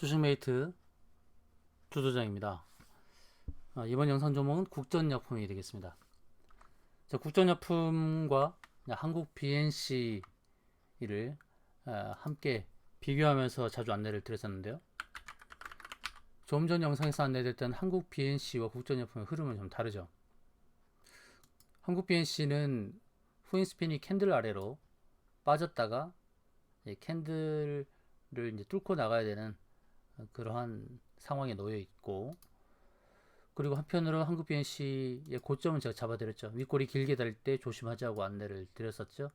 주식메이트 주도장입니다. 이번 영상 종목은 국전약품이 되겠습니다. 자, 국전약품과 한국 BNC를 함께 비교하면서 자주 안내를 드렸었는데요. 좀 전 영상에서 안내됐던 한국 BNC와 국전약품의 흐름은 좀 다르죠. 한국 BNC는 후인스핀이 캔들 아래로 빠졌다가 캔들을 이제 뚫고 나가야 되는 그러한 상황에 놓여 있고, 그리고 한편으로 한국 BNC의 고점은 제가 잡아드렸죠. 윗골이 길게 달 때 조심하자고 안내를 드렸었죠.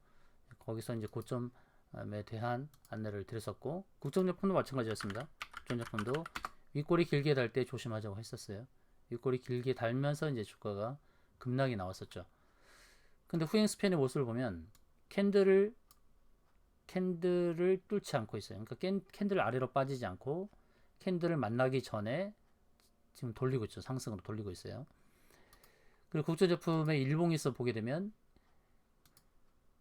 거기서 이제 고점에 대한 안내를 드렸었고, 국정제품도 마찬가지였습니다. 국정제품도 윗골이 길게 달 때 조심하자고 했었어요. 윗골이 길게 달면서 이제 주가가 급락이 나왔었죠. 근데 후행 스팬의 모습을 보면 캔들을 뚫지 않고 있어요. 그러니까 캔들 아래로 빠지지 않고 캔들을 만나기 전에 지금 돌리고 있죠. 상승으로 돌리고 있어요. 그리고 국제제품의 일봉에서 보게 되면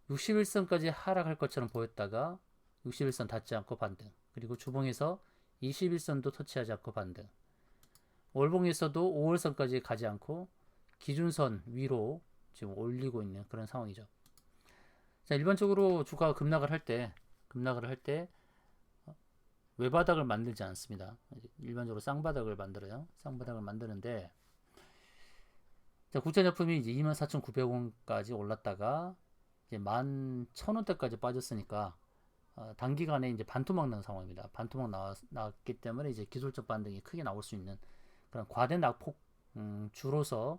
61선까지 하락할 것처럼 보였다가 61선 닿지 않고 반등. 그리고 주봉에서 21선도 터치하지 않고 반등. 월봉에서도 5월선까지 가지 않고 기준선 위로 지금 올리고 있는 그런 상황이죠. 자, 일반적으로 주가가 급락을 할 때 외바닥을 만들지 않습니다. 일반적으로 쌍바닥을 만들어요. 쌍바닥을 만드는데, 자, 국제제품이 이제 24,900원까지 올랐다가 이제 11,000원대까지 빠졌으니까 단기간에 이제 반토막 난 상황입니다. 반토막 나왔기 때문에 이제 기술적 반등이 크게 나올 수 있는 그런 과대 낙폭 주로서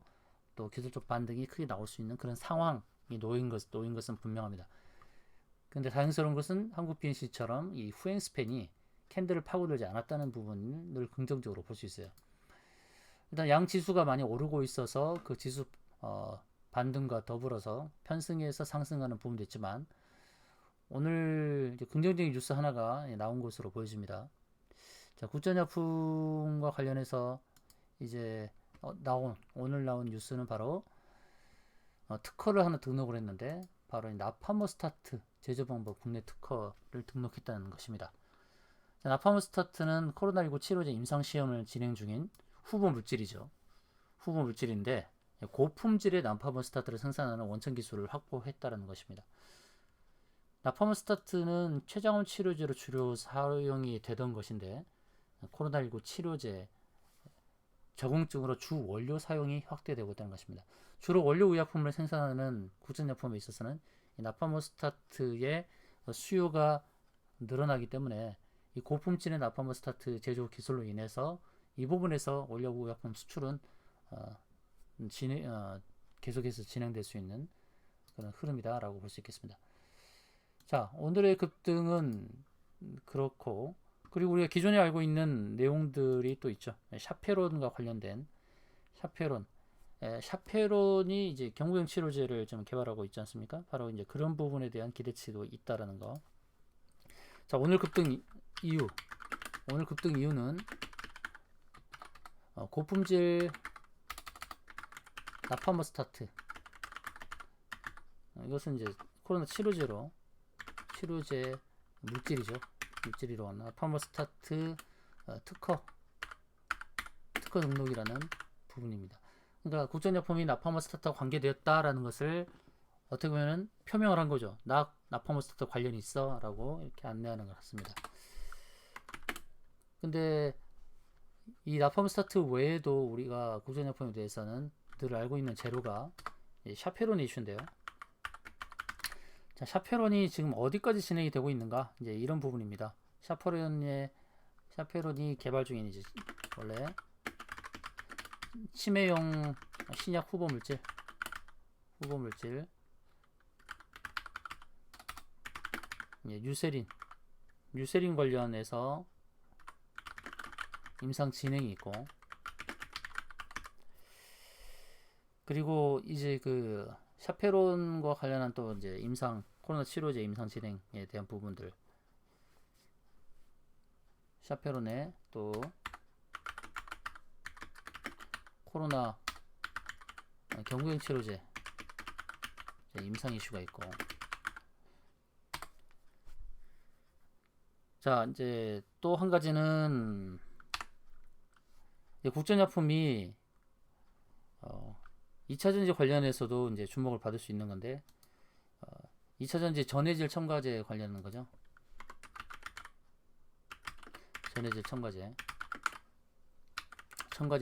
또 기술적 반등이 크게 나올 수 있는 그런 상황이 놓인 것은 분명합니다. 근데 다행스러운 것은 한국 BNC처럼 이 후행 스팬이 캔들을 파고들지 않았다는 부분을 긍정적으로 볼 수 있어요. 일단 양 지수가 많이 오르고 있어서 그 지수 반등과 더불어서 편승해서 상승하는 부분도 있지만, 오늘 이제 긍정적인 뉴스 하나가 나온 것으로 보여집니다. 자, 국전약품과 관련해서 이제 오늘 나온 뉴스는 바로 특허를 하나 등록을 했는데, 바로 나파모스타트 제조 방법 국내 특허를 등록했다는 것입니다. 자, 나파모스타트는 코로나19 치료제 임상시험을 진행 중인 후보 물질이죠. 후보 물질인데 고품질의 나파모스타트를 생산하는 원천 기술을 확보했다는 것입니다. 나파모스타트는 췌장암 치료제로 주로 사용이 되던 것인데, 코로나19 치료제 적응증으로 주 원료 사용이 확대되고 있다는 것입니다. 주로 원료 의약품을 생산하는 국전약품에 있어서는 이 나파모스타트의 수요가 늘어나기 때문에 이 고품질의 나파모스타트 제조 기술로 인해서 이 부분에서 원료 의약품 수출은 계속해서 진행될 수 있는 그런 흐름이다라고 볼 수 있겠습니다. 자, 오늘의 급등은 그렇고, 그리고 우리가 기존에 알고 있는 내용들이 또 있죠. 샤페론과 관련된 샤페론이 이제 경구용 치료제를 좀 개발하고 있지 않습니까? 바로 이제 그런 부분에 대한 기대치도 있다라는 거. 자, 오늘 급등 이유는 고품질 나파모스타트, 이것은 이제 코로나 치료제 물질이로 나파모스타트 특허 등록이라는 부분입니다. 그러니까 국전약품이 나파모스타트와 관계되었다라는 것을 어떻게 보면 표명을 한 거죠. 나파모스타트 관련이 있어 라고 이렇게 안내하는 것 같습니다. 근데 이 나파모스타트 외에도 우리가 국전약품에 대해서는 늘 알고 있는 재료가 샤페론 이슈인데요. 자, 샤페론이 지금 어디까지 진행이 되고 있는가, 이제 이런 부분입니다. 샤페론이 개발 중인 이제 원래 치매용 신약 후보 물질 유세린 관련해서 임상 진행이 있고, 그리고 이제 그 샤페론과 관련한 또 이제 코로나 치료제 임상 진행에 대한 부분들, 샤페론의 또 코로나 경구용 치료제 임상 이슈가 있고, 자, 이제 또 한 가지는 국전약품이 2차전지 관련해서도 이제 주목을 받을 수 있는 건데 2차전지 전해질 첨가제 관련한 거죠. 전해질 첨가제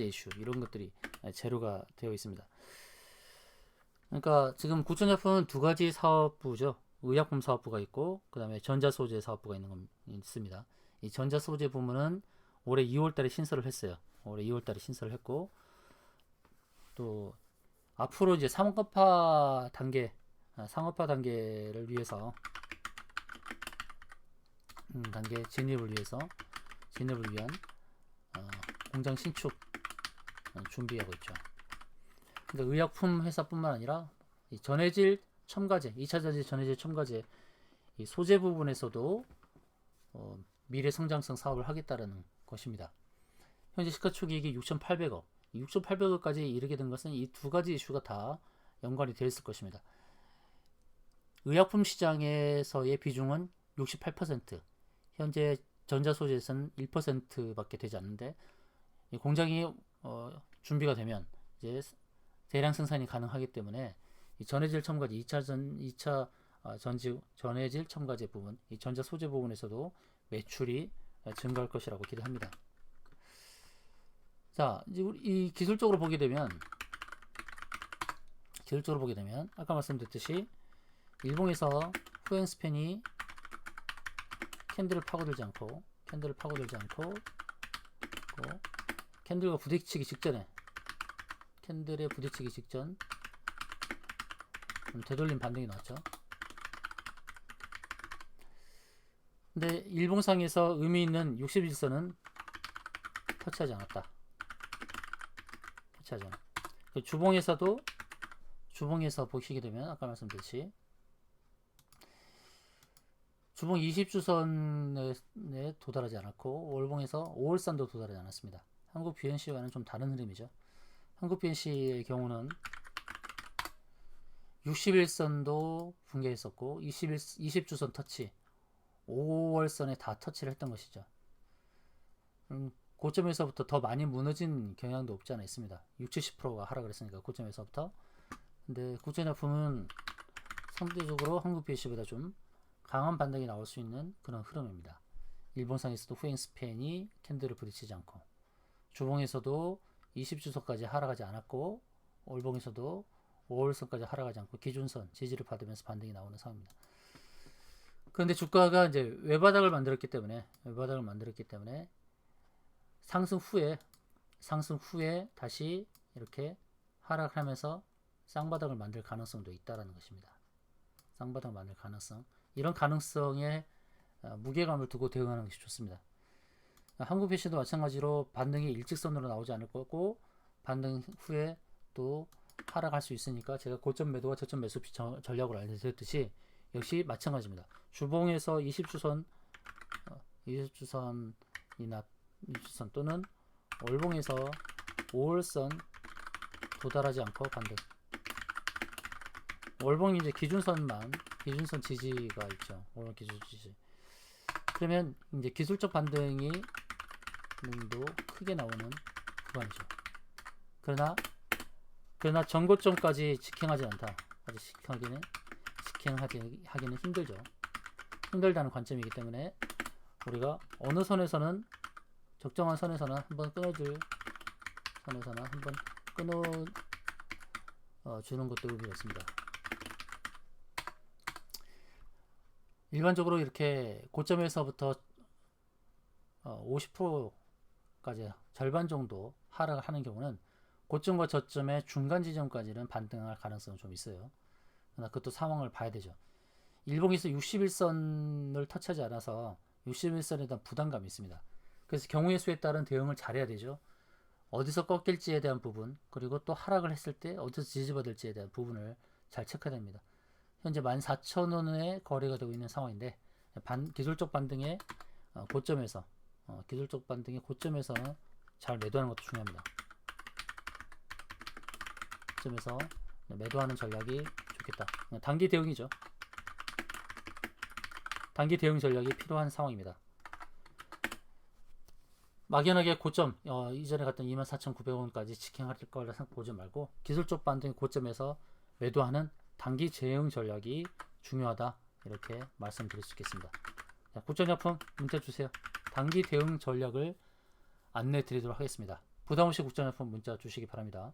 이슈 이런 것들이 재료가 되어 있습니다. 그러니까 지금 국전약품은 두 가지 사업부죠. 의약품 사업부가 있고 그 다음에 전자소재 사업부가 있습니다. 이 전자소재 부문은 올해 2월달에 신설을 했어요. 올해 2월달에 신설을 했고 또 앞으로 이제 상업화 단계를 위해서 진입을 위한 공장 신축 준비하고 있죠. 근데 의약품 회사뿐만 아니라 이 전해질 첨가제, 2차전지 전해질 첨가제 이 소재 부분에서도 미래 성장성 사업을 하겠다는 것입니다. 현재 시가총액이 6,800억, 6,800억까지 이르게 된 것은 이 두 가지 이슈가 다 연관이 되어 있을 것입니다. 의약품 시장에서의 비중은 68%, 현재 전자소재에서는 1%밖에 되지 않는데 이 공장이 준비가 되면 이제 대량 생산이 가능하기 때문에 이 전해질 첨가제 2차 전해질 첨가제 부분, 이 전자 소재 부분에서도 매출이 증가할 것이라고 기대합니다. 자, 이제 이 기술적으로 보게 되면 아까 말씀드렸듯이 일본에서 후엔스펜이 캔들을 파고들지 않고 캔들과 부딪히기 직전에 캔들에 부딪히기 직전 되돌림 반등이 나왔죠. 근데 일봉상에서 의미 있는 61선은 터치하지 않았다. 주봉에서 보시게 되면 아까 말씀드렸듯이 주봉 20주선에 도달하지 않았고 월봉에서 5월선도 도달하지 않았습니다. 한국 BNC와는 좀 다른 흐름이죠. 한국 BNC의 경우는 61선도 붕괴했었고 20주선 터치 5월선에 다 터치를 했던 것이죠. 고점에서부터 더 많이 무너진 경향도 없지 않아 있습니다. 60-70%가 하락을 했으니까 고점에서부터. 근데 국전약품은 상대적으로 한국 BNC보다 좀 강한 반등이 나올 수 있는 그런 흐름입니다. 일본상에서도 후엔스펜이 캔들을 부딪히지 않고 주봉에서도 20주선까지 하락하지 않았고 월봉에서도 5월선까지 하락하지 않고 기준선 지지를 받으면서 반등이 나오는 상황입니다. 그런데 주가가 이제 외바닥을 만들었기 때문에 상승 후에 다시 이렇게 하락하면서 쌍바닥을 만들 가능성도 있다라는 것입니다. 쌍바닥을 만들 가능성, 이런 가능성에 무게감을 두고 대응하는 것이 좋습니다. 한국 BNC도 마찬가지로 반등이 일직선으로 나오지 않을 거고 반등 후에 또 하락할 수 있으니까 제가 고점 매도와 저점 매수 전략을 알려드렸듯이 역시 마찬가지입니다. 주봉에서 20주선이나 20주선 또는 월봉에서 5월선 도달하지 않고 반등. 월봉이 이제 기준선 지지가 있죠. 월봉 기준 지지. 그러면 이제 기술적 반등이 도 크게 나오는 구간이죠. 그러나 전고점까지 직행하지 않다. 아직 직행하기는 힘들죠. 힘들다는 관점이기 때문에 우리가 어느 선에서는 적정한 선에서는 한번 끊어주는 것도 의미가 있습니다. 일반적으로 이렇게 고점에서부터 50%까지 절반 정도 하락을 하는 경우는 고점과 저점의 중간 지점까지는 반등할 가능성은 좀 있어요. 그러나 그것도 상황을 봐야 되죠. 일봉에서 61선을 터치하지 않아서 61선에 대한 부담감이 있습니다. 그래서 경우의 수에 따른 대응을 잘해야 되죠. 어디서 꺾일지에 대한 부분, 그리고 또 하락을 했을 때 어디서 지지받을지에 대한 부분을 잘 체크해야 됩니다. 현재 14,000원에 거래가 되고 있는 상황인데 기술적 반등의 고점에서 잘 매도하는 것도 중요합니다. 고점에서 매도하는 전략이 좋겠다. 단기 대응이죠. 단기 대응 전략이 필요한 상황입니다. 막연하게 고점 이전에 갔던 24,900원까지 직행할 거라 보지 말고 기술적 반등의 고점에서 매도하는 단기 대응 전략이 중요하다 이렇게 말씀드릴 수 있겠습니다. 자, 국전약품 문자 주세요. 단기 대응 전략을 안내 드리도록 하겠습니다. 부담없이 국전약품 문자 주시기 바랍니다.